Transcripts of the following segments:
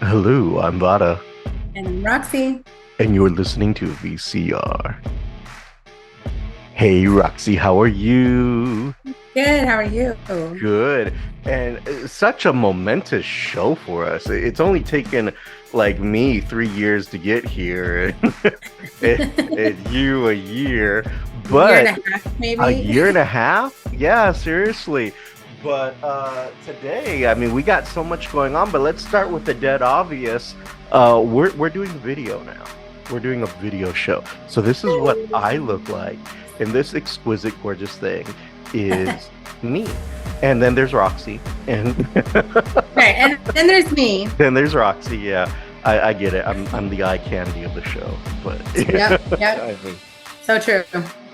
Hello, I'm Vara, And I'm Roxy. and you're listening to VCR. Hey, Roxy, how are you? Good. How are you? Good. And such a momentous show for us. It's only taken like me 3 years to get here, and you a year, Year and but a half, a maybe. year and a half? Yeah, seriously. But today, I mean, we got so much going on, but let's start with the dead obvious. We're doing video now. We're doing a video show. So this is what I look like, and this exquisite, gorgeous thing is me. And then there's Roxy, and Right. And then there's me. then there's Roxy. Yeah, I get it. I'm the eye candy of the show, but Yep. Yep. I mean, So true.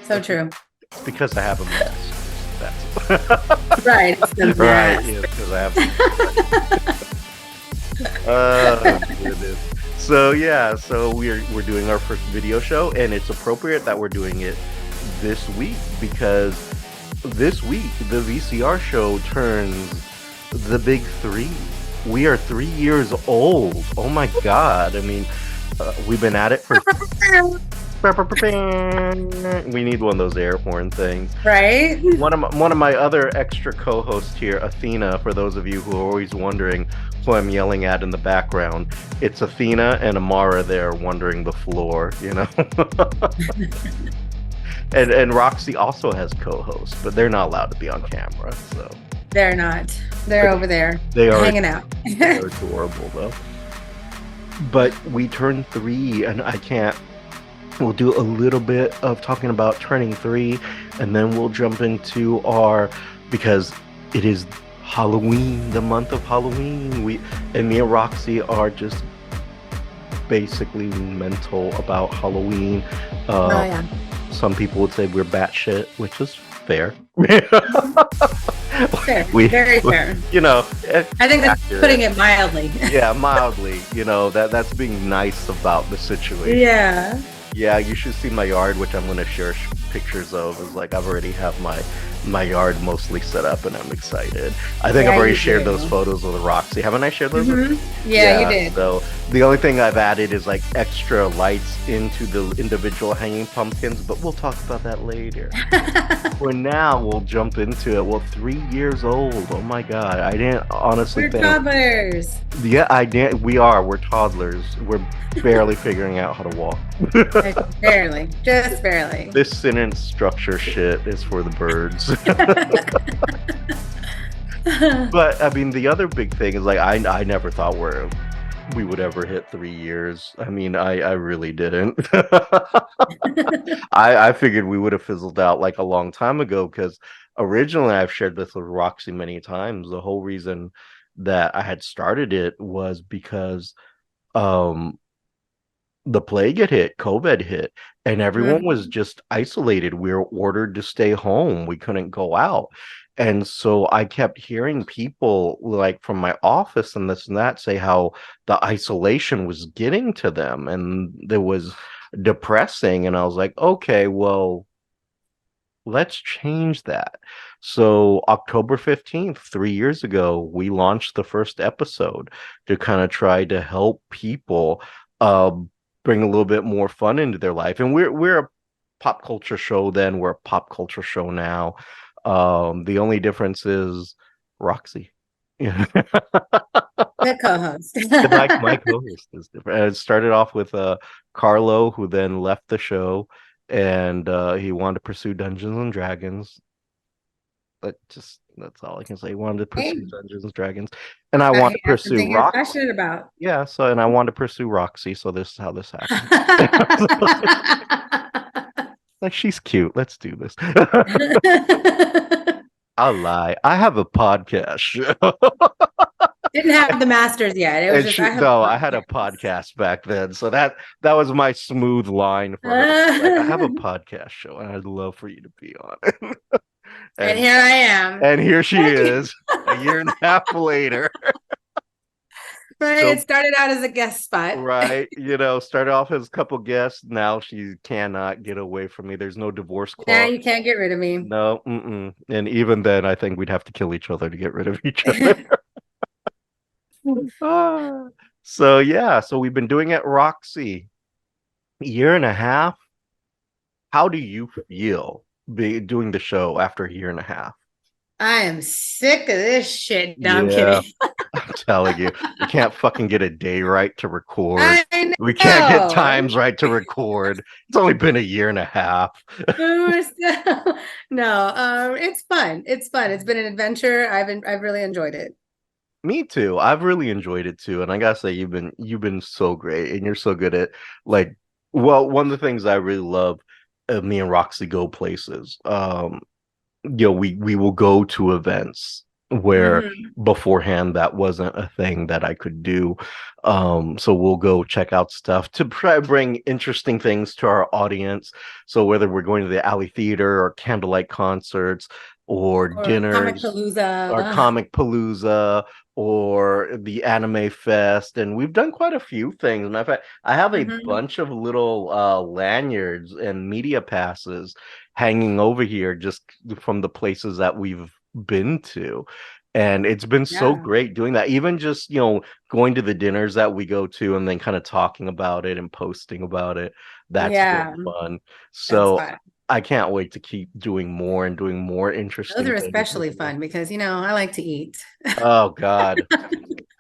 So true. it's because I have a mask. That's Right. It's the right. mask. Yeah, because I have. Oh goodness. So yeah, so we're doing our first video show, and it's appropriate that we're doing it this week because this week the VCR show turns the big three. We are 3 years old. Oh my God! I mean, we've been at it for. We need one of those air horn things. Right. One of my other extra co-hosts here, Athena, for those of you who are always wondering who I'm yelling at in the background, it's Athena and Amara there wandering the floor, you know. And Roxy also has co-hosts, but they're not allowed to be on camera, so They're not. They're over there they are hanging out. they're adorable though. But we turned 3, and I can't. We'll do a little bit of talking about turning 3, and then we'll jump into because it is Halloween, the month of Halloween. Me and Roxy are just basically mental about Halloween. Oh yeah. Some people would say we're batshit, which is fair. Fair. we, Very fair. you know, I think that's accurate. putting it mildly. Yeah, mildly. You know, that's being nice about the situation. Yeah. Yeah, you should see my yard, which I'm going to share pictures of. Is like I've already have my yard mostly set up, and I'm excited. I think I've Yeah, already you shared do. those photos with Roxy. Haven't I shared those? Yeah, you did. So the only thing I've added is like extra lights into the individual hanging pumpkins, but we'll talk about that later. For now, we'll jump into it. Well, 3 years old. Oh my God, I didn't honestly We're think. toddlers. Yeah, I did. We are. We're toddlers. We're barely figuring out how to walk. Barely. Just barely. This sentence structure shit is for the birds. But I mean, the other big thing is like I never thought we would ever hit 3 years. I mean, I really didn't. I figured we would have fizzled out like a long time ago because originally I've shared this with Roxy many times. The whole reason that I had started it was because um the plague had hit, COVID hit, and everyone was just isolated. We were ordered to stay home. We couldn't go out. And so I kept hearing people like from my office and this and that say how the isolation was getting to them and it was depressing. And I was like, okay, well, let's change that. So October 15th, 3 years ago, we launched the first episode to kind of try to help people uh, bring a little bit more fun into their life. And we're a pop culture show then, we're a pop culture show now. The only difference is Roxy. Yeah. The co-host. My co-host is different. It started off with Carlo, who then left the show, and he wanted to pursue Dungeons and Dragons. That's all I can say. He wanted to Hey, pursue Dungeons and Dragons, and I out wanted here, to pursue something you're Roxy. passionate about. Yeah, so and I wanted to pursue Roxy. So this is how this happened. Like she's cute. Let's do this. I'll lie. I have a podcast show. Didn't have the masters yet. It was And just I had a podcast back then, so that was my smooth line for her. Like, I have a podcast show, and I'd love for you to be on it. And and here I am. and here she is, a year and a half later. Right. So It started out as a guest spot. right, started off as a couple guests. Now she cannot get away from me. There's no divorce Now clause. you can't get rid of me. No, mm-mm. And even then, I think we'd have to kill each other to get rid of each other. Ah, so yeah, so we've been doing it, Roxy, a year and a half. How do you feel doing the show after a year and a half? I am sick of this shit. No, I'm Yeah, kidding. I'm telling you, we can't fucking get a day right to record. I We can't get know. times right to record. It's only been a year and a half. No, it's fun. It's fun. It's been an adventure. I've really enjoyed it. Me too. I've really enjoyed it too, and I gotta say, you've been so great, and you're so good at like. Well, one of the things I really love, me and Roxy go places. We will go to events where Mhm. beforehand that wasn't a thing that I could do. So we'll go check out stuff to try to bring interesting things to our audience. So whether we're going to the alley theater or candlelight concerts or Or Comic dinners or Palooza. Comic Palooza or the Anime Fest, and we've done quite a few things. Matter of fact, I have a Mhm. bunch of little lanyards and media passes hanging over here just from the places that we've been to. And it's been so Yeah. great doing that. Even just, going to the dinners that we go to and then kind of talking about it and posting about it. That's been Yeah. fun. That's So fun. I can't wait to keep doing more and doing more Those interesting are things with especially you. fun because, I like to eat. Oh God.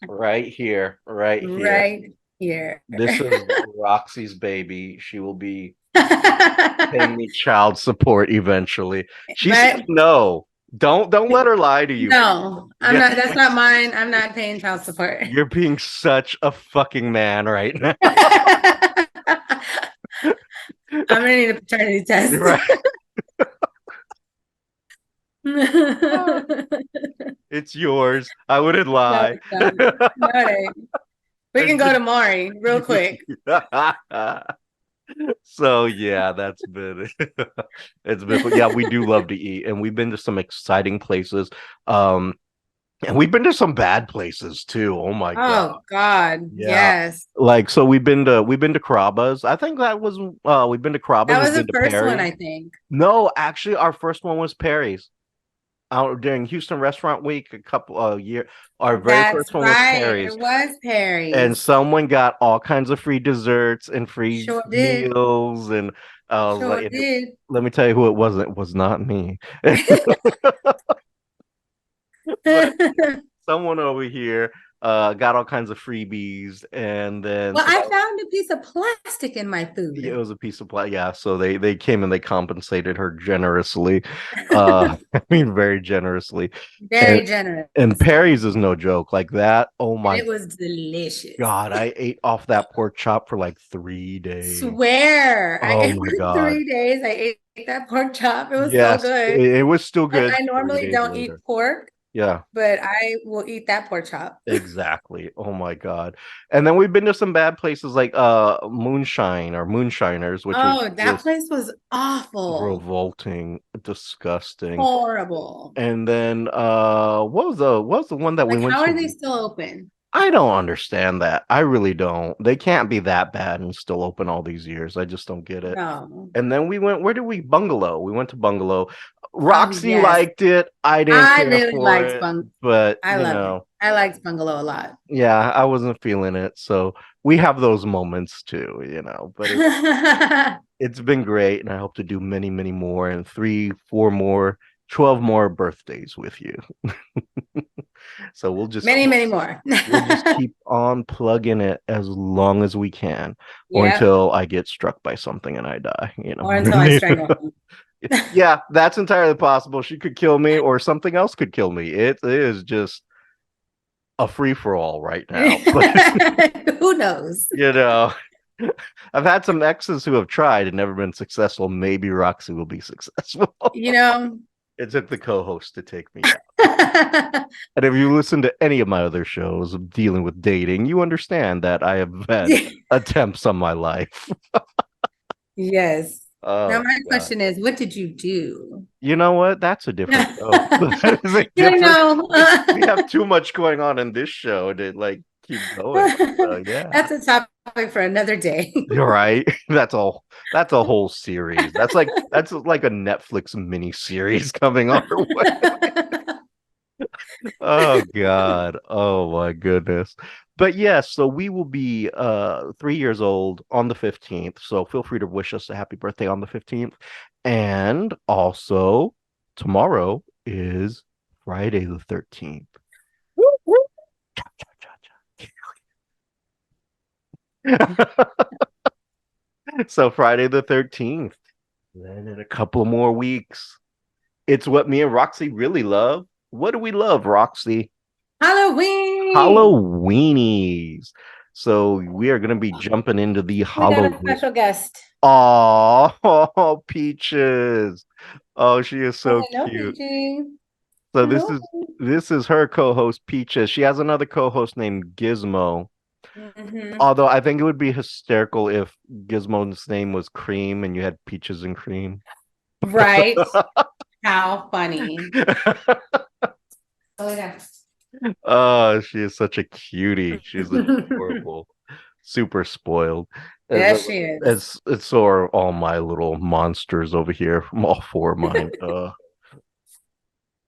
Right here, right here. Right here. This is Roxy's baby. She will be paying me child support eventually. She says But no. Don't let her lie to you. no, I'm Yeah, not, that's not mine. I'm not paying child support. you're being such a fucking man right now. I'm gonna need a paternity test. Right. It's yours. I wouldn't No, lie. it's not. No, it ain't. We It's can go been to Maury real quick. so yeah, that's been it's been yeah, we do love to eat and we've been to some exciting places. Um and we've been to some bad places too. Oh my God. Oh God, Yeah. yes. Like so we've been to Carrabba's. I think that was we've been to Carrabba's, That we've was been the to first one, Perry's. I think. No, actually our first one was Perry's. Out during Houston Restaurant Week a couple year our very That's first one was right. It Perry's. was And Perry's. someone got all kinds of free desserts and free Sure did. meals and I was Sure like, did. let me tell you who it wasn't. It was not me. But someone over here got all kinds of freebies and then Well, so I that found a piece of plastic in my it food. was a piece of plastic. Yeah, so they came and they compensated her generously. I mean very generously. And Very generous. and And Perry's is no joke. Like that, oh my it was delicious. God, I ate off that pork chop for like 3 days. Swear. I Oh ate my for God. 3 days. I ate that pork chop. It was so Yes, good. it was still Like good I three normally days don't eat later. pork, Yeah, but I will eat that pork chop. exactly. Oh my God. And then we've been to some bad places like Moonshine or Moonshiners, which was Oh, that just place was awful. revolting, disgusting. Horrible. And then what was the one that we Like, went how are they to? still open? I don't understand that. I really don't. They can't be that bad and still open all these years. I just don't get it. No. And then we went, where did we? Bungalow. We went to Bungalow. Oh, Roxy yes. liked it. I didn't I care really for liked it, Bung. but I loved it. I liked Bungalow a lot. yeah, I wasn't feeling it. So we have those moments too. But it's been great, and I hope to do many, many more, and three, four more, 12 more birthdays with you. So Many, many more. we'll just keep on plugging it as long as we can, or Yep. until I get struck by something and I die, Or until I strangle him. Yeah, that's entirely possible. She could kill me, or something else could kill me. It is just a free for all right now. But Who knows? you know, I've had some exes who have tried and never been successful. Maybe Roxy will be successful. You know. It took the co-host to take me out. And if you listen to any of my other shows dealing with dating, you understand that I have had attempts on my life. Yes. Now Oh my God. question is, what did you do? You know what? That's a different show. That is a You different. know, We have too much going on in this show to like keep going. So yeah. that's a topic for another day. You're right. That's a whole series. That's like a Netflix mini series coming our way. Oh God. Oh my goodness. But yes, so we will be 3 years old on the 15th. So feel free to wish us a happy birthday on the 15th. And also tomorrow is Friday the 13th. Woo, woo. So Friday the 13th. Then in a couple more weeks, it's what me and Roxy really love. What do we love, Roxy? Halloween. Halloweenies. So we are going to be jumping into the We got a Halloween. special guest. Oh, Peaches. Oh, she is so Hello, cute. PG. So this Hello. is this is her co-host Peaches. She has another co-host named Gizmo. Hmm. Although I think it would be hysterical if Gizmo's name was Cream and you had Peaches and Cream. Right. How funny. Oh, yeah. Oh, she is such a cutie. She's adorable, super spoiled. As Yes, she is. as so are all my little monsters over here, all four of mine.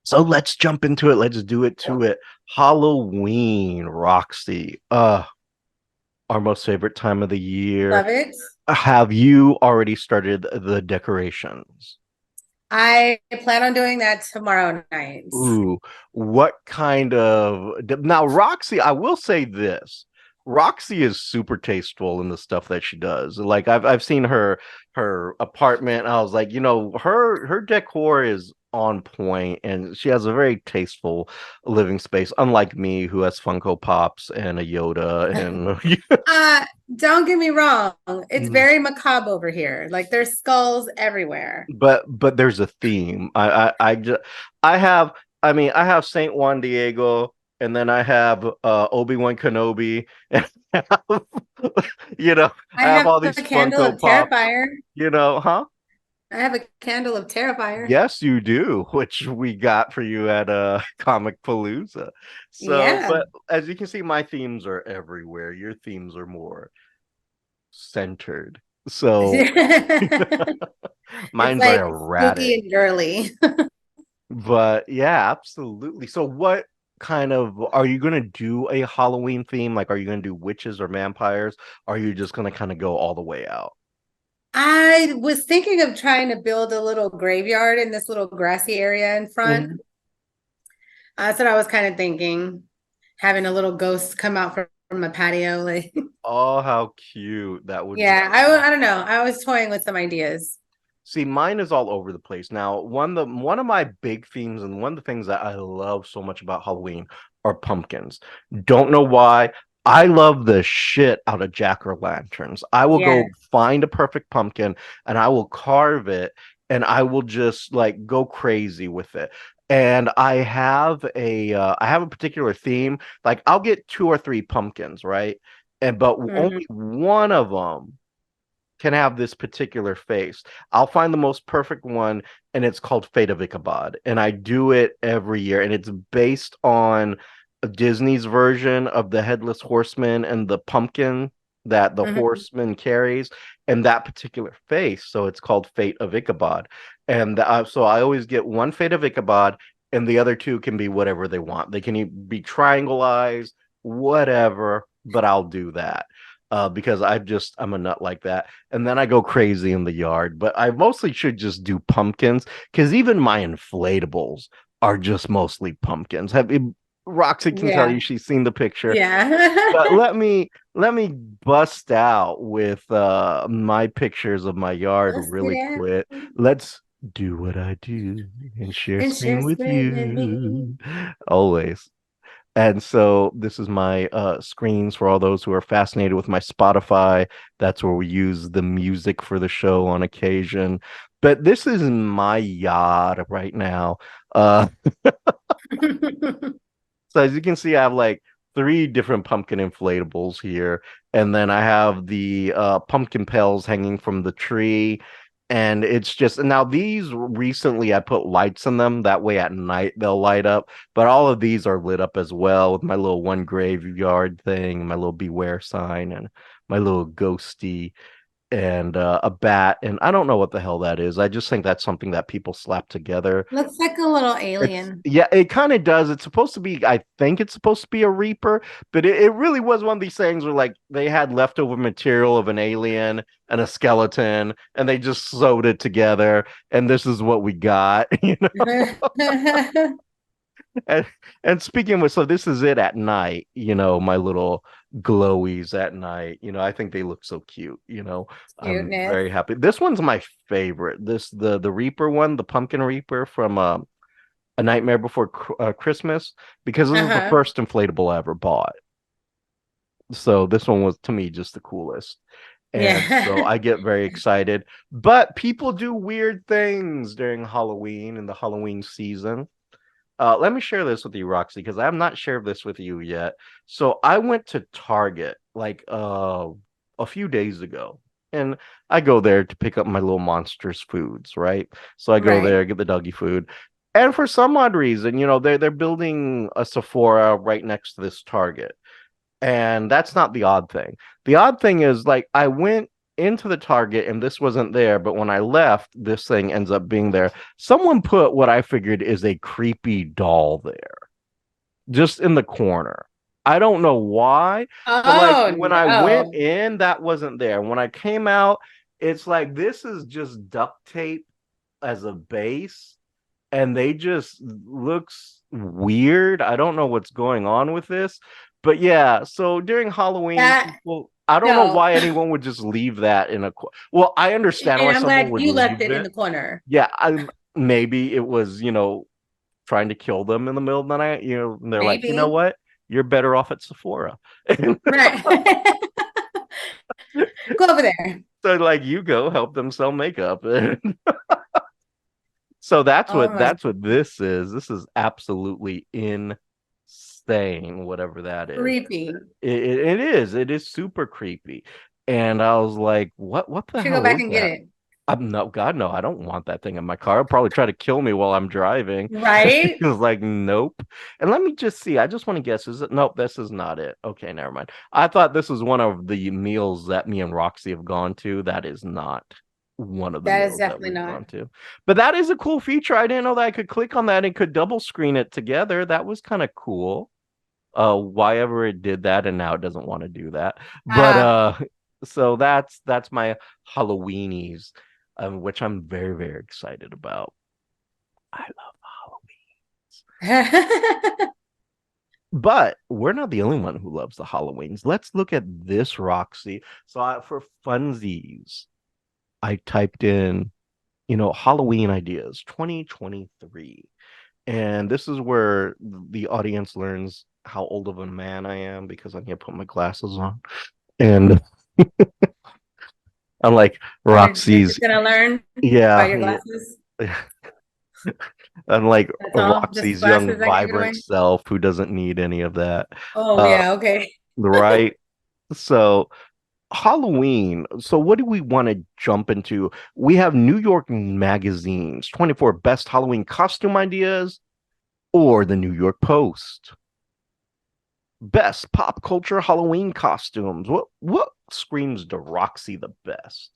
So let's jump into it. Let's do it to it. Halloween, Roxy. Our most favorite time of the year. Love it. Have you already started the decorations? I plan on doing that tomorrow night. Ooh, what kind of now Roxy, I will say this. Roxy is super tasteful in the stuff that she does. Like I've seen her apartment. I was like, her decor is on point and she has a very tasteful living space, unlike me who has Funko Pops and a Yoda and Uh, don't get me wrong. It's very macabre over here. Like there's skulls everywhere. but there's a theme. I just I have I mean I have Saint Juan Diego and then I have Obi-Wan Kenobi and I have, I I have have all a these candle Funko of Pops, Terrifier. huh? I have a candle of Terrifier. Yes, you do, which we got for you at Comic Palooza. So, Yeah. but as you can see, my themes are everywhere. Your themes are more centered. So It's mine's are like spooky erratic. and girly. But yeah, absolutely. So what kind of are you gonna do a Halloween theme? Like are you gonna do witches or vampires? Or are you just gonna kind of go all the way out? I was thinking of trying to build a little graveyard in this little grassy area in front. Mhm. That's what I was kind of thinking, having a little ghost come out from a patio. Like, Oh, how cute. That would be yeah, I don't know. I was toying with some ideas. See, mine is all over the place. Now, one of my big themes and one of the things that I love so much about Halloween are pumpkins. Don't know why. I love the shit out of jack-o'-lanterns. I will Yeah. go find a perfect pumpkin and I will carve it and I will just like go crazy with it. And I have a particular theme. Like I'll get two or three pumpkins, right? And but Hmm. only one of them can have this particular face. I'll find the most perfect one, and it's called Fate of Ichabod. And I do it every year, and it's based on Disney's version of the Headless Horseman and the pumpkin that the Hmm. horseman carries, and that particular face. So it's called Fate of Ichabod. And so I always get one Fate of Ichabod, and the other two can be whatever they want. They can be triangle eyes, whatever, but I'll do that. Because I'm a nut like that and then I go crazy in the yard. But I mostly should just do pumpkins because even my inflatables are just mostly pumpkins. Roxy can tell Yeah. you she's seen the picture, Yeah. but let me bust out with my pictures of my yard Let's get really it. quick. Let's do what I do and share And share screen with screen with me. you. Always. And so this is my screens for all those who are fascinated with my Spotify. That's where we use the music for the show on occasion. But this is my yard right now. Uh, so as you can see, I have like three different pumpkin inflatables here, and then I have the pumpkin pels hanging from the tree. And it's just now these recently I put lights in them that way at night they'll light up, but all of these are lit up as well with my little one graveyard thing, my little beware sign, and my little ghosty and a bat, and I don't know what the hell that is. I just think that's something that people slap together. Looks like a little It's alien. yeah, it kind of does. It's supposed to be, I think it's supposed to be a Reaper, but it really was one of these things where like they had leftover material of an alien and a skeleton, and they just sewed it together, and this is what we got, you know. And, and speaking of, so this is it at night, my little glowies at night. I think they look so cute. I'm Cuteness. very happy. This one's my favorite. The Reaper one, the Pumpkin Reaper from A Nightmare Before Christmas, because this is the Uh-huh. first inflatable I ever bought. So this one was to me just the coolest. And so Yeah. I get very excited. But people do weird things during Halloween and the Halloween season. Let me share this with you, Roxy, because I have not shared this with you yet. So I went to Target like a few days ago, and I go there to pick up my little monsters foods, right? So I go Right. there, get the doggy food, and for some odd reason, they're building a Sephora right next to this Target. And that's not the odd thing. The odd thing is, like, I went into the Target and this wasn't there, but when I left, this thing ends up being there. Someone put what I figured is a creepy doll there, just in the corner. I don't know why, but like Oh when I went no. in, that wasn't there. When I came out, it's like this is just duct tape as a base, and they just looks weird. I don't know what's going on with this. But yeah, so during Halloween, That people, I don't know no. why anyone would just leave that well, I understand why And I'm someone glad would you left leave it in it. the corner. Yeah, maybe it was, trying to kill them in the middle of the night, and they're like, you know Maybe. what? You're better off at Sephora. Right. Go over there. So like you go help them sell makeup. So that's Oh what my that's what this is. This is absolutely insane, whatever that is. creepy. It is. It is super creepy. And I was like, what the Should go hell back is and get that? it. I'm no, God, no, I don't want that thing in my car. It'll probably try to kill me while I'm driving. It Right? was like, nope. And let me just see. I just want to guess. Is it? Nope, this is not it. Okay, never mind. I thought this was one of the meals that me and Roxy have gone to. That is not one of the That is meals that definitely we've not. gone to. But that is a cool feature. I didn't know that I could click on that and could double screen it together. That was kind of cool. Why ever it did that, and now it doesn't want to do that. But Ah. so that's my Halloweenies, which I'm very, very excited about. I love But we're not the only one who loves the Halloweens. Let's look at this, Roxy. So for funsies, I typed in, Halloween ideas 2023. And this is where the audience learns how old of a man I am because I need to put my glasses on. And unlike You're Roxy's, just gonna learn by yeah, your glasses. yeah. Unlike That's all. Just Roxy's young, glasses that give it vibrant away. self who doesn't need any of that. Oh Uh, yeah, okay. right. So Halloween. So what do we want to jump into? We have New York Magazine's 24 best Halloween costume ideas or the New York Post. Best pop culture Halloween costumes. What screams to Roxy the best?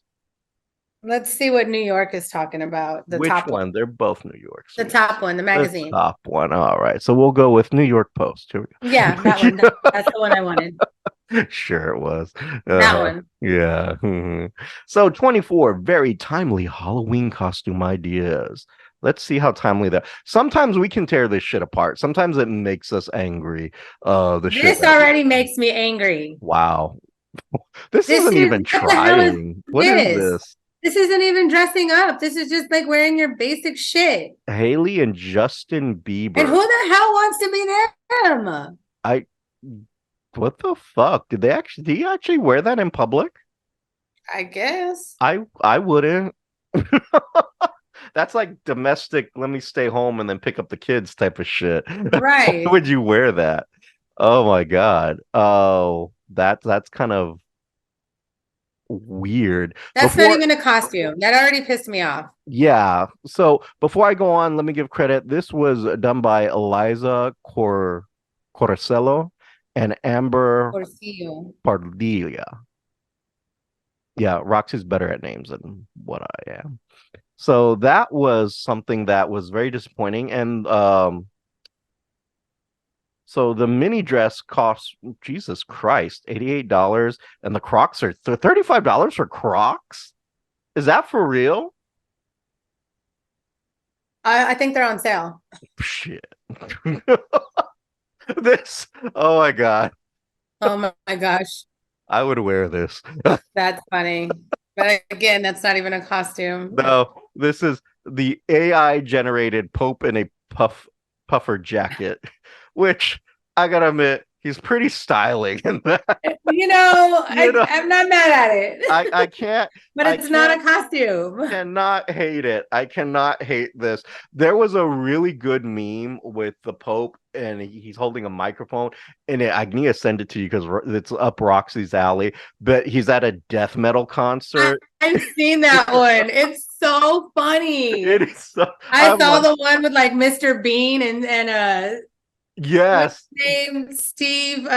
Let's see what New York is talking about. The Which top one. one? They're both New York, so The yeah. top one, the The magazine. top one. All right. So we'll go with New York Post. Here Yeah, that we one. go. That's the one I wanted. Sure it was. That one. Yeah. Mhm. So 24 very timely Halloween costume ideas. Let's see how timely that. Sometimes we can tear this shit apart. Sometimes it makes us angry. The shit This that we already makes me angry. wow. This This isn't is even what the hell is trying. What is this? this? This isn't even dressing up. This is just like wearing your basic shit. Haley and Justin And who Bieber. the hell wants to be them? I what the fuck? Did he actually wear that in public? I guess. I wouldn't. That's like domestic, let me stay home and then pick up the kids type of shit. Why Right. would you wear that? Oh my God. Oh, that's kind of weird. That's not Before, even a costume. That already pissed me off. yeah. So before I go on, let me give credit. This was done by Eliza Corcello and Amber Porcillo. Pardilla. Yeah, Roxy's better at names than what I am. So that was something that was very disappointing. And so the mini dress costs, Jesus Christ, $88, and the Crocs are $35 for Crocs. Is that for real? I think they're on sale. Shit. This, oh my God. Oh my gosh, I would wear this. that's funny. But again, that's not even a costume. No, this is the AI generated Pope in a puffer jacket, which I gotta admit, he's pretty styling in that. You know, I'm not mad at it, I can't but I it's not can't a costume. cannot hate it. I cannot hate this. There was a really good meme with the Pope, and he's holding a microphone, and I need to send it to you because it's up Roxy's alley. But he's at a death metal concert. I've seen that one. It's so funny. It is so, I I'm saw like, the one with like Mr. Bean and what's yes, his name? Steve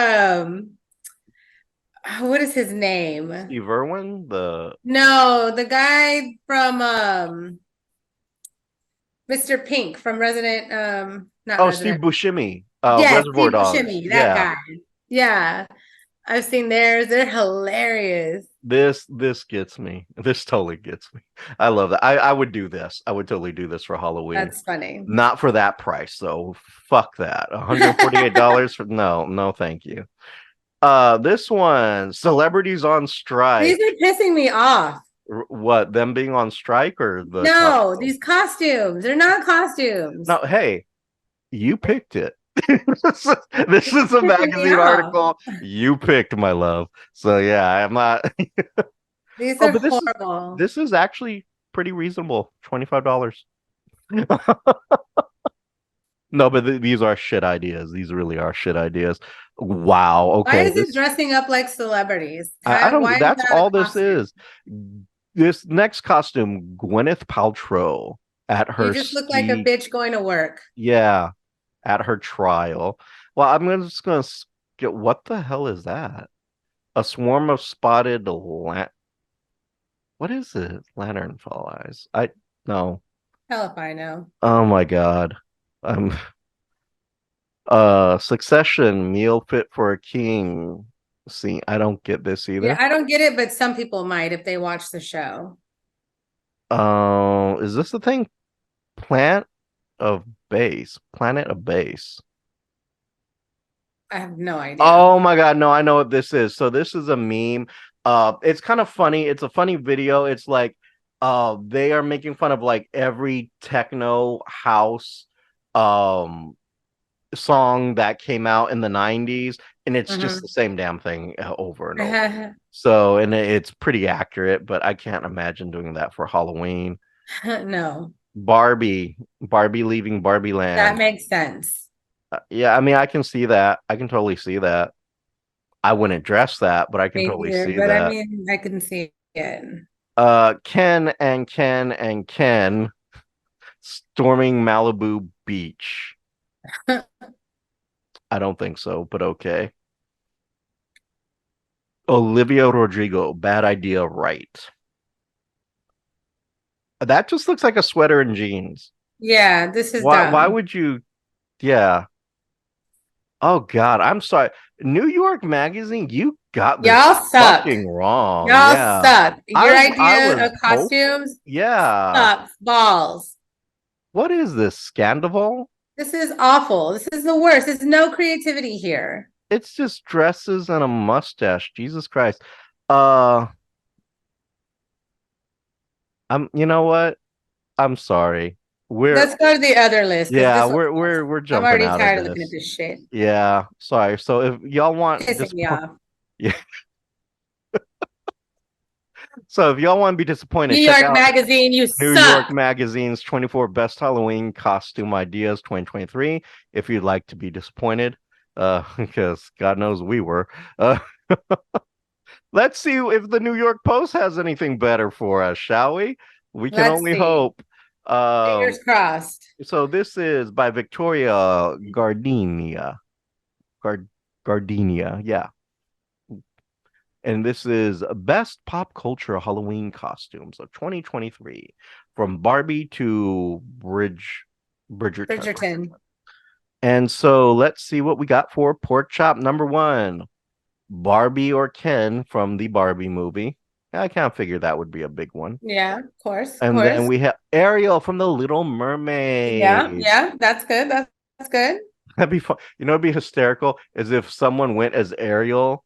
what is his name? Steve Irwin, the No, the guy from Mr. Pink from Resident not oh, Steve Resident. Buscemi, Yes, Reservoir Steve Dogs. Buscemi, that Yeah, guy. Yeah. I've seen theirs. They're hilarious. this gets me. This totally gets me. I love that. I would do this. I would totally do this for Halloween. That's funny. Not for that price, so fuck that. $148 for no, thank you. This one, celebrities on These strike. are pissing me off. What, them being on strike or the No, costume? these costumes. They're not costumes. No, hey, you picked it. This is a Pissing me magazine off. article you picked, my love. So yeah, I'm not. These Oh, are but horrible. this is actually pretty reasonable. $25. No, but these are shit ideas. These really are shit ideas. Wow. Why Okay. is it dressing up like celebrities? I Why don't. is That's that all a this costume? is. This next costume, Gwyneth Paltrow at You her just look like a ski. bitch going to work. Yeah, at her trial. Well, just gonna get. What the hell is that? A swarm of spotted What is it? Lanternfall eyes. I no. Hell if I know. Oh my God. Um. Succession meal fit for a king. See, I don't get this Yeah, either. I don't get it, but some people might if they watch the show. Is this the thing? Plant of Base. Planet of Base. I have no idea. Oh my God, no, I know what this is. So this is a meme. It's kind of funny. It's a funny video. It's like they are making fun of like every techno house um song that came out in the 90s, and it's just the Mhm. same damn thing over and over. So, and it's pretty accurate, but I can't imagine doing that for Halloween. No, Barbie leaving Barbie that Land. makes sense. Yeah, I mean, I can see that. I can totally see that. I wouldn't dress that, but I can Me totally neither, see but I that. mean, I can see it. Ken storming Malibu Beach. I don't think so, but okay. Olivia Rodrigo, bad idea, right? That just looks like a sweater and jeans. Yeah, this is Why dumb. would you? Yeah. Oh God, I'm sorry. New York Magazine, you got this Y'all suck. fucking wrong. Y'all Yeah. suck. Your I idea was of hope. costumes Yeah. sucks balls. What is this? Scandival? This is awful. This is the worst. There's no creativity here. It's just dresses and a mustache. Jesus Christ. Uh you know what? I'm sorry. We're Let's go to the other list because yeah, this one's we're I'm jumping already out of tired of looking at this. this shit. Yeah, sorry. So if y'all want Pissing me disappoint off. yeah. So if y'all want to be disappointed, New check York out Magazine, you New York suck. Magazine's 24 Best Halloween Costume Ideas 2023 if you'd like to be disappointed. Because God knows we were. Uh let's see if the New York Post has anything better for us, shall we? We can Let's only see. hope. Um Fingers crossed. so this is by Victoria Gardenia. Gardenia, yeah. And this is best pop culture Halloween costumes of 2023 from Barbie to Bridgerton. Bridgerton. And so let's see what we got for pork chop number one. Barbie or Ken from the Barbie movie. I kind of figured that would be a big one. Yeah, of course, of And then course. we have Ariel from the Little Yeah, Mermaid. yeah, that's good. That's good. That'd be fun. You know, it'd be hysterical is if someone went as Ariel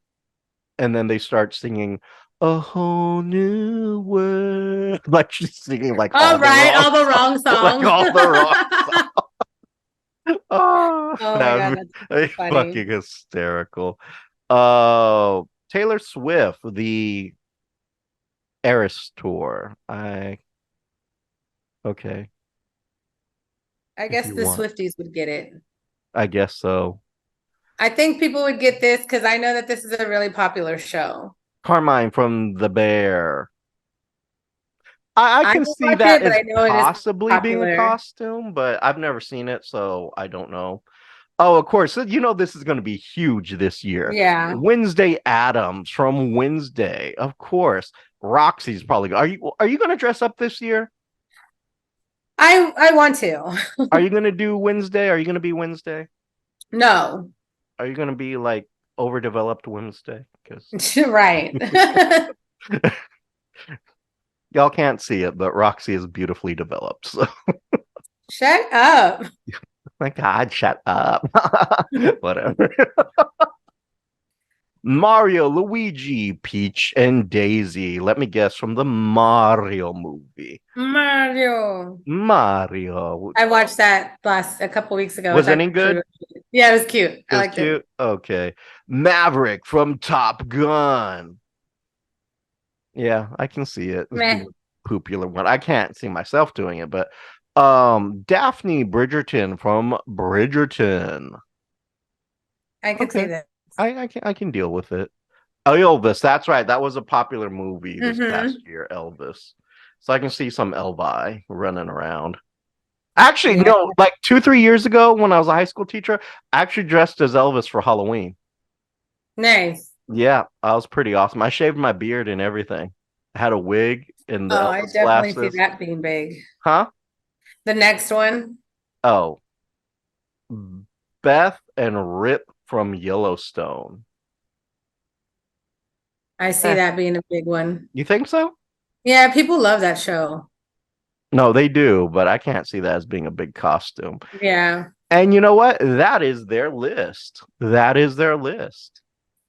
and then they start singing a whole new world. Like she's singing like all All the right, wrong all the wrong songs. Like songs. all the wrong songs. Oh, Oh my that God, would that's be funny. fucking hysterical. Taylor Swift, the Eras tour. Okay, I if guess you the want. Swifties would get it. I guess so. I think people would get this because I know that this is a really popular show. Carmine from The Bear. I I can don't see watch that it, but as I know it is possibly being a popular. costume, but I've never seen it, so I don't know. Oh, of course. You know this is going to be huge this year. Yeah. Wednesday Adams from Wednesday, of course. Roxy's probably. Are you going to dress up this year? I want to. Are you going to do Wednesday? Are you going to be Wednesday? No. Are you going to be like overdeveloped Wednesday? Because Right. y'all can't see it, but Roxy is beautifully developed. So, Shut up. my God, shut up. Whatever. Mario, Luigi, Peach, and Daisy. Let me guess from the Mario movie. Mario. Mario. I watched that a couple weeks ago. Was It's any actually good? really cute. Yeah, it was cute. It I was liked it. cute. Okay. Maverick from Top Gun. Yeah, I can see it as being Meh. a popular one. I can't see myself doing it, but Daphne Bridgerton from Bridgerton. I could see Okay. that. I can deal with it. Oh, Elvis, that's right. That was a popular movie this past Mm-hmm. year, Elvis. So I can see some Elvi running around. Actually, Yeah. no, like 2, 3 years ago when I was a high school teacher, I actually dressed as Elvis for Halloween. Nice. Yeah, I was pretty awesome. I shaved my beard and everything. I had a wig and the Oh, I Elvis definitely see glasses. that being big. Huh? The next one, Oh, Beth and Rip from Yellowstone. I see Eh, that being a big one. you think so? Yeah, people love that show. No, they do, but I can't see that as being a big costume. Yeah. And you know what? That is their list. That is their list.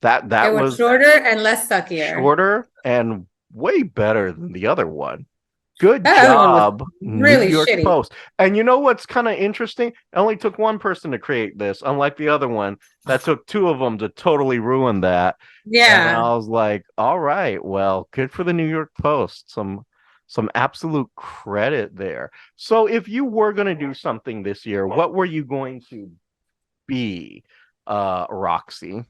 That It that was was shorter and less suckier. shorter and way better than the other one. Good That other one was job, New really York shitty. Post. And you know what's kind of interesting? It only took one person to create this, unlike the other one that took two of them to totally ruin that. And Yeah. I was like, all right, well, good for the New York Post. Some absolute credit there. So if you were going to do something this year, what were you going to be, Roxy?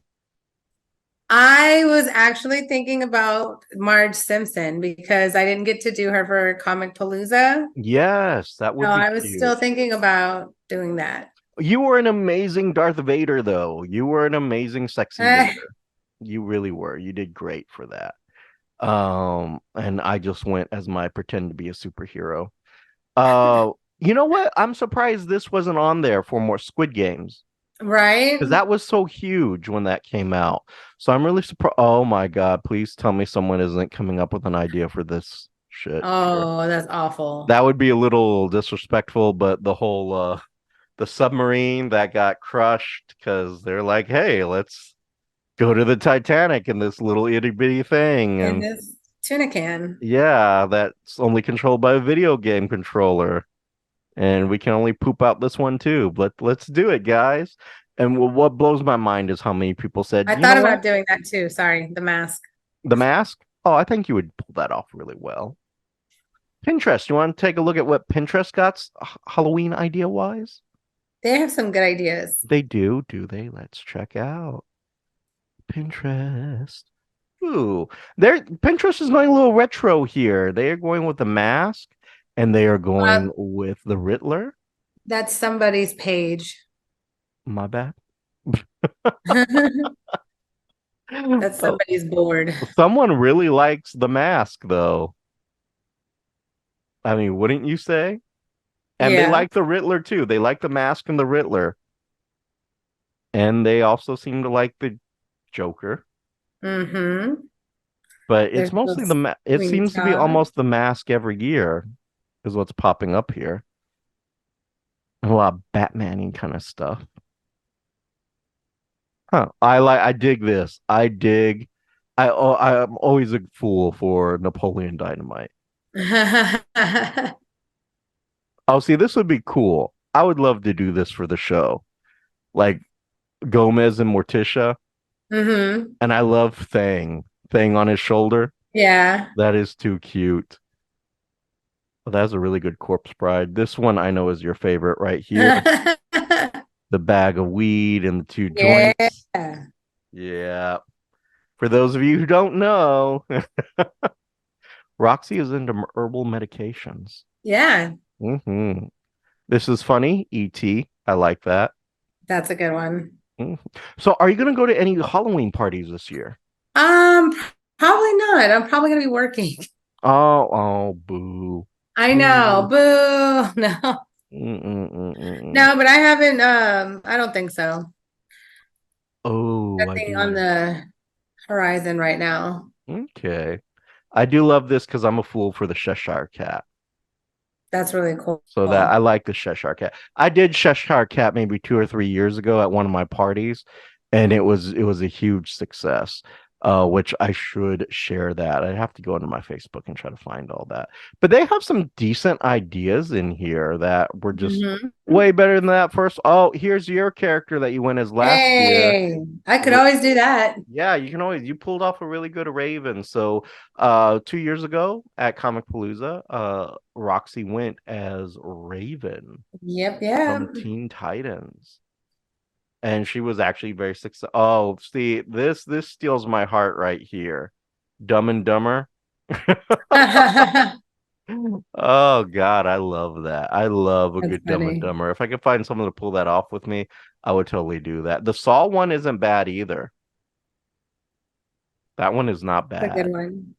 I was actually thinking about Marge Simpson because I didn't get to do her for Comic Palooza. Yes, that So would be I was cute. still thinking about doing that. You were an amazing Darth Vader, though. You were an amazing sexy Eh, Vader. You really were. You did great for that. And I just went as my pretend to be a superhero. You know what? I'm surprised this wasn't on there for more Squid Games right? because that was so huge when that came out. So I'm really surprised. Oh my God, please tell me someone isn't coming up with an idea for this shit here. Oh, that's awful. That would be a little disrespectful, but the submarine that got crushed because they're like, hey, let's go to the Titanic in this little itty bitty thing. In And this tuna can. yeah, that's only controlled by a video game controller. And we can only poop out this one too. But let's do it, guys. And what blows my mind is how many people said, I you know thought what? about doing that too. Sorry, the mask. The mask? Oh, I think you would pull that off really well. Pinterest, you want to take a look at what Pinterest got Halloween idea wise? They have some good ideas. They do they? Let's check out Pinterest. Ooh, Pinterest is going a little retro here. They are going with the mask and they are Uh, going with the Riddler. that's somebody's page. My bad. that Oh, somebody's bored. someone really likes the mask, though. I mean, wouldn't you say? And they Yeah. like the Riddler too. They like the mask and the Riddler. And they also seem to like the Joker. Mm-hmm. But it's There's mostly those it Queen seems to be Todd. almost the mask every year is what's popping up here. A lot of Batman-y kind of stuff. Huh. I dig this. I'm always a fool for Napoleon Dynamite. Oh, see, this would be cool. I would love to do this for the show. Like Gomez and Morticia. Mm-hmm. And I love Thing on his shoulder. Yeah. That is too cute. Well, that's a really good corpse bride. This one I know is your favorite right here. The bag of weed and the two Yeah. joints. Yeah. For those of you who don't know, Roxy is into herbal medications. Yeah. This is funny. E.T. I like that. That's a good one. Mhm. So, are you going to go to any Halloween parties this year? Um, Probably not. I'm probably gonna be working. Oh, boo. I know. Boo. Boo. No. Mm-mm-mm-mm. No, but I haven't I don't think so. Oh, I Nothing on do. the horizon right now. Okay. I do love this because I'm a fool for the Cheshire Cat. That's really cool. So that I like the Cheshire Cat. I did Cheshire Cat maybe 2 or 3 years ago at one of my parties, and it was a huge success. Which I should share that. I have to go into my Facebook and try to find all that. But they have some decent ideas in here that were just Mhm. way better than that first. Oh, here's your character that you went as last year. Hey, I could always do that. Yeah, you pulled off a really good Raven. So 2 years ago at Comic Palooza, Roxy went as Raven Yep, yep. from Teen Titans. And she was actually very successful. Oh, see, this steals my heart right here. Dumb and Dumber. That's Oh God, I love that. I love a good Dumb and funny. Dumber. If I could find someone to pull that off with me, I would totally do that. The Saw one isn't bad either. That one is not That's a good bad. one.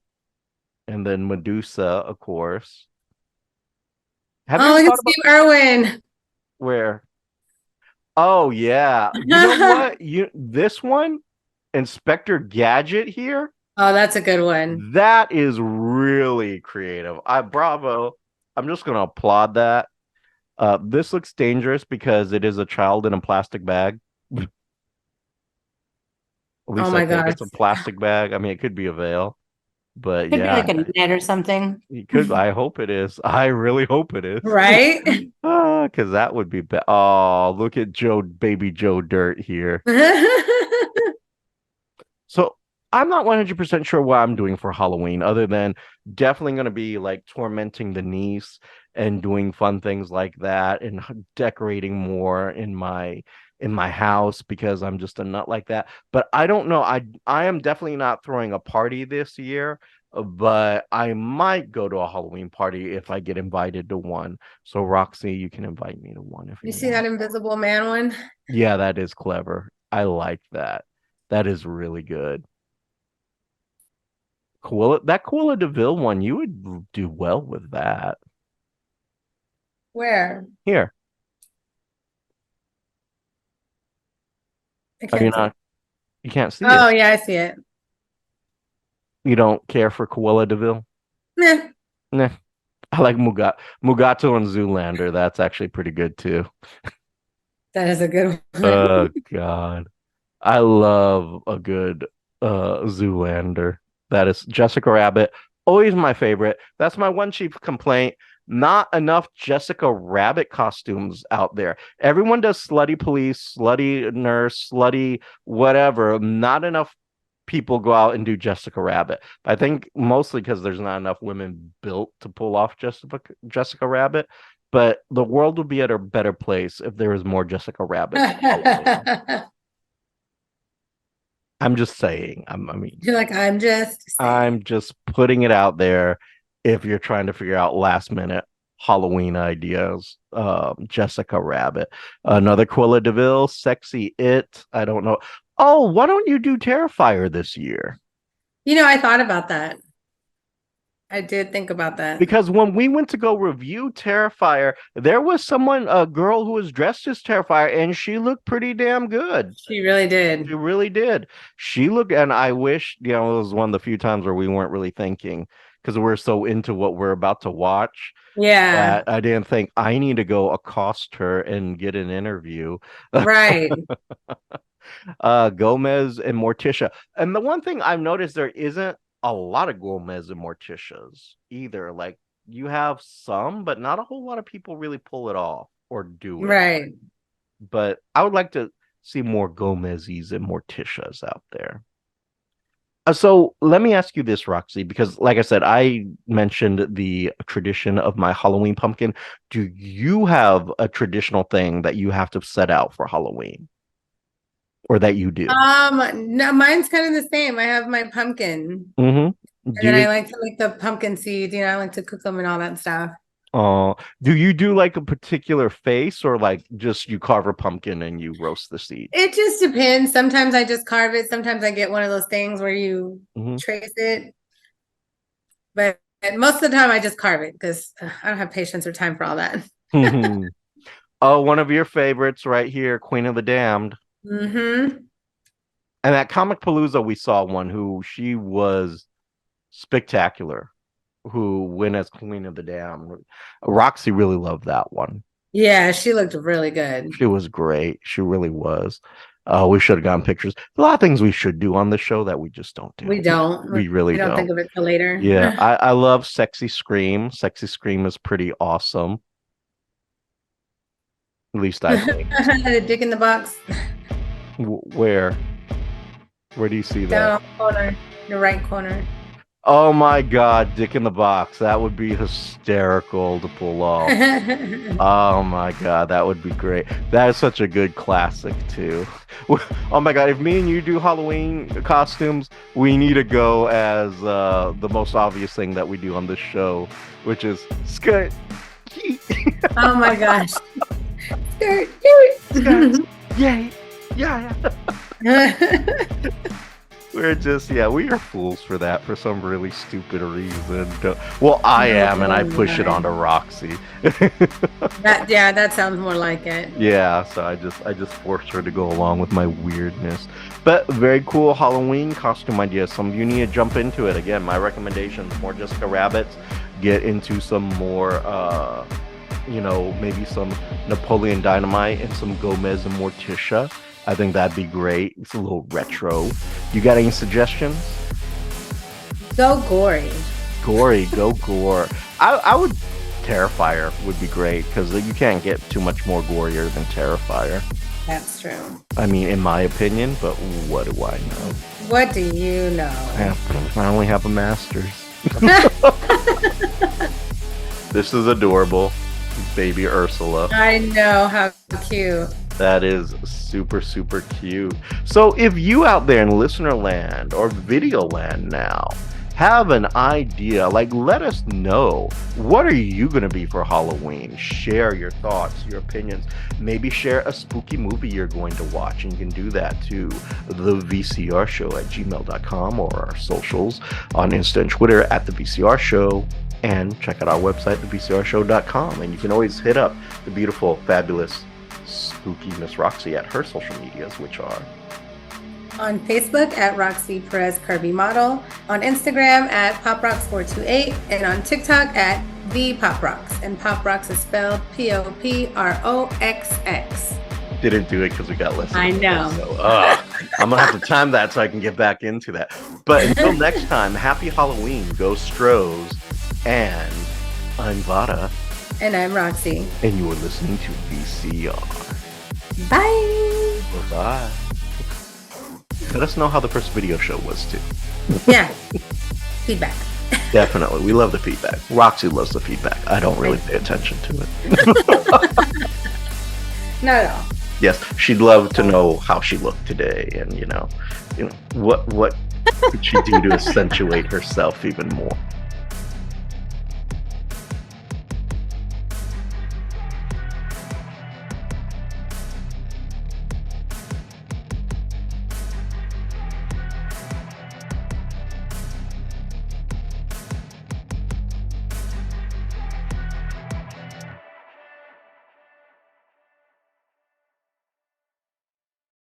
And then Medusa, of course. Have you Oh, ever look at thought about Steve Irwin. where? Oh yeah. You know what? This one, Inspector Gadget here, Oh, that's a good one. that is really creative. I bravo. I'm just gonna applaud that. This looks dangerous because it is a child in a plastic bag. At Oh least I my think gosh. it's a plastic bag. I mean, it could be a veil, but Could be yeah, like a net or something. you could. I hope it is. I really hope it is. Right? Because that would be bad. Oh, look at baby Joe Dirt here. So I'm not 100% sure what I'm doing for Halloween, other than definitely going to be like tormenting the niece and doing fun things like that and decorating more in my house because I'm just a nut like that. But I don't know. I am definitely not throwing a party this year, but I might go to a Halloween party if I get invited to one. So Roxy, you can invite me to one if You you see that want. Invisible Man one? Yeah, that is clever. I like that. That is really good. That Cruella Deville one, you would do well with that. Where? Here, I are you can't see. not? You can't see it. Oh, yeah, I see it. You don't care for Cruella Deville? Meh, Nah. I like Mugato and Zoolander. That's actually pretty good too. that is a good Oh one. God. I love a good Zoolander. That is Jessica Rabbit. Always my favorite. That's my one chief complaint. Not enough Jessica Rabbit costumes out there. Everyone does slutty police, slutty nurse, slutty whatever. Not enough people go out and do Jessica Rabbit. I think mostly because there's not enough women built to pull off Jessica Rabbit. But the world would be at a better place if there was more Jessica Rabbits on Halloween. I'm just saying. I mean, You're like, I'm just saying. I'm just putting it out there. If you're trying to figure out last minute Halloween ideas, Jessica Rabbit, another Quilla Deville, Sexy It. I don't know. Oh, why don't you do Terrifier this year? I thought about that. I did think about that. Because when we went to go review Terrifier, there was a girl who was dressed as Terrifier, and she looked pretty damn good. She really did. She really did. She looked, and I wish, it was one of the few times where we weren't really thinking because we're so into what we're about to watch Yeah. that I didn't think I need to go accost her and get an interview. Right. Gomez and Morticia. And the one thing I've noticed, there isn't a lot of Gomez and Morticias either. Like, you have some, but not a whole lot of people really pull it off or do it. Right. But I would like to see more Gomez's and Morticias out there. So let me ask you this, Roxy, because like I said, I mentioned the tradition of my Halloween pumpkin. Do you have a traditional thing that you have to set out for Halloween? Or that you do? No, mine's kind of the same. I have my pumpkin. Mm-hmm. And then I like to make the pumpkin seeds, I like to cook them and all that stuff. Do you do like a particular face, or like just you carve a pumpkin and you roast the seed? It just depends. Sometimes I just carve it. Sometimes I get one of those things where you trace it. But most of the time I just carve it because I don't have patience or time for all that. Oh, one of your favorites right here, Queen of the Damned. Mm-hmm. And at Comic Palooza, we saw one who she was spectacular, who went as Queen of the Damned. Roxy really loved that one. Yeah, she looked really good. She was great. She really was. We should have gotten pictures. A lot of things we should do on the show that we just don't do. We don't. We really don't think of it till later. Yeah, I love Sexy Scream. Sexy Scream is pretty awesome. At least I think. The dick in the box. Where? Where do you see that? Down corner, the right corner. Oh my God, Dick in the Box. That would be hysterical to pull off. Oh my God, that would be great. That is such a good classic too. Oh my God, if me and you do Halloween costumes, we need to go as the most obvious thing that we do on this show, which is skirt. Oh my gosh. Skirt. Skirt. Yay. Yeah. We're just, we are fools for that for some really stupid reason. Well, I am, and I push it onto Roxy. That sounds more like it. Yeah, so I just forced her to go along with my weirdness. But very cool Halloween costume ideas. Some of you need to jump into it. Again, my recommendations: more Jessica Rabbits, get into some more, maybe some Napoleon Dynamite and some Gomez and Morticia. I think that'd be great. It's a little retro. You got any suggestions? Go gory. Gory, go gore. I would. Terrifier would be great because you can't get too much more gorier than Terrifier. That's true. I mean, in my opinion, but what do I know? What do you know? I only have a master's. This is adorable. Baby Ursula. I know, how cute. That is super, super cute. So if you out there in listener land or video land now have an idea, let us know, what are you going to be for Halloween? Share your thoughts, your opinions. Maybe share a spooky movie you're going to watch, and you can do that to the VCR Show at gmail.com or our socials on Insta and Twitter at the VCR Show. And check out our website, thevcrshow.com. And you can always hit up the beautiful, fabulous, spooky Miss Roxy at her social medias, which are on Facebook at Roxy Perez Kirby Model, on Instagram at PopRocks428, and on TikTok at The Pop Rocks. And Pop Rocks is spelled POPROXX. Didn't do it because we got listeners. I know. So, I'm gonna have to time that so I can get back into that. But until next time, happy Halloween, go Stros, and I'm Vara. And I'm Roxy. And you are listening to VCR. Bye. Bye. Let us know how the first video show was too. Yeah. Feedback. Definitely. We love the feedback. Roxy loves the feedback. I don't really pay attention to it. Not at all. Yes, she'd love to know how she looked today, and what could she do to accentuate herself even more.